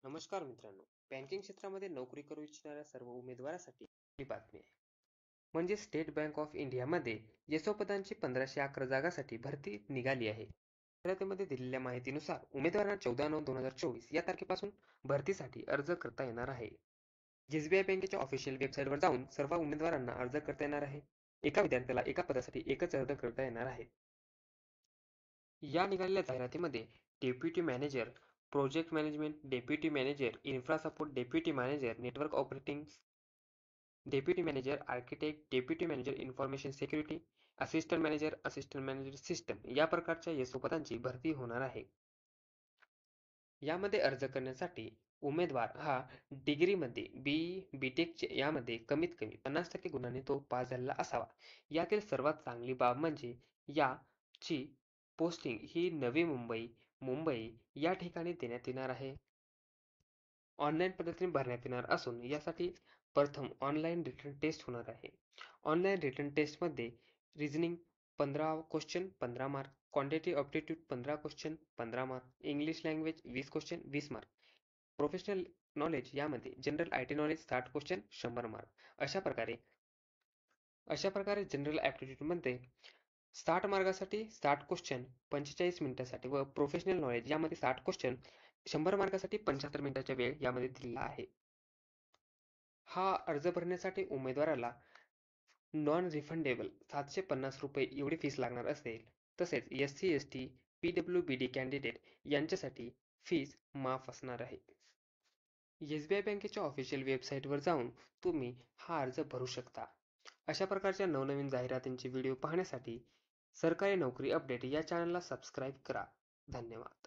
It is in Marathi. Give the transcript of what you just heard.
नमस्कार मित्रांनो, बँकिंग क्षेत्रामध्ये नोकरी करू इच्छिणाऱ्या सर्व उमेदवारासाठी ही बातमी आहे. म्हणजे स्टेट बँक ऑफ इंडियामध्ये यशोपदांची 1511 जागासाठी भरती निघाली आहे. जाहिरातीमध्ये दिलेल्या माहितीनुसार उमेदवारांना 14/9/2024 या तारखेपासून भरतीसाठी अर्ज करता येणार आहे. एसबीआय बँकेच्या ऑफिशियल वेबसाईटवर जाऊन सर्व उमेदवारांना अर्ज करता येणार आहे. एका विद्यार्थ्याला एका पदासाठी एकच अर्ज करता येणार आहे. या निघालेल्या जाहिरातीमध्ये deputy manager project management, deputy manager infra support, deputy manager network operating, deputy manager architect, deputy manager information security, assistant manager system या प्रकारच्या यशोपदांची भरती होणार आहे. यामध्ये अर्ज करण्यासाठी उमेदवार हा डिग्रीमध्ये बी.टेक यामध्ये कमीत कमी 50% गुणांनी तो पास झालेला असावा. यातील सर्वात चांगली बाब म्हणजे याची पोस्टिंग ही नवी मुंबई, मुंबई या ठिकाणी देण्यात येणार आहे. ऑनलाईन पद्धतीने भरण्यात येणार असून यासाठी प्रथम ऑनलाईन रिटन टेस्ट होणार आहे. ऑनलाईन रिटन टेस्टमध्ये reasoning 15 question 15 mark, quantity aptitude 15 question 15 mark, English language 20 question 20 mark, professional knowledge यामध्ये general IT knowledge 60 question 100 mark. अशा प्रकारे जनरल ॲप्टिट्यूडमध्ये 60 मार्कासाठी 60 क्वेश्चन 45 मिनिटांसाठी व प्रोफेशनल नॉलेज यामध्ये 60 क्वेश्चन 100 मार्कासाठी 75 मिनिटांचा वेळ यामध्ये दिलेला आहे. हा अर्ज भरण्यासाठी उमेदवाराला नॉन रिफंडेबल ₹750 एवढी फीस लागणार असेल. तसेच एससी, एसटी, पीडब्ल्यूडी कॅन्डिडेट यांच्यासाठी फीस माफ असणार आहे. एसबीआय बँकेच्या ऑफिशियल वेबसाईटवर जाऊन तुम्ही हा अर्ज भरू शकता. अशा प्रकारच्या नवनवीन जाहिरातींचे व्हिडिओ पाहण्यासाठी सरकारी नोकरी अपडेट या चॅनलला सबस्क्राईब करा. धन्यवाद.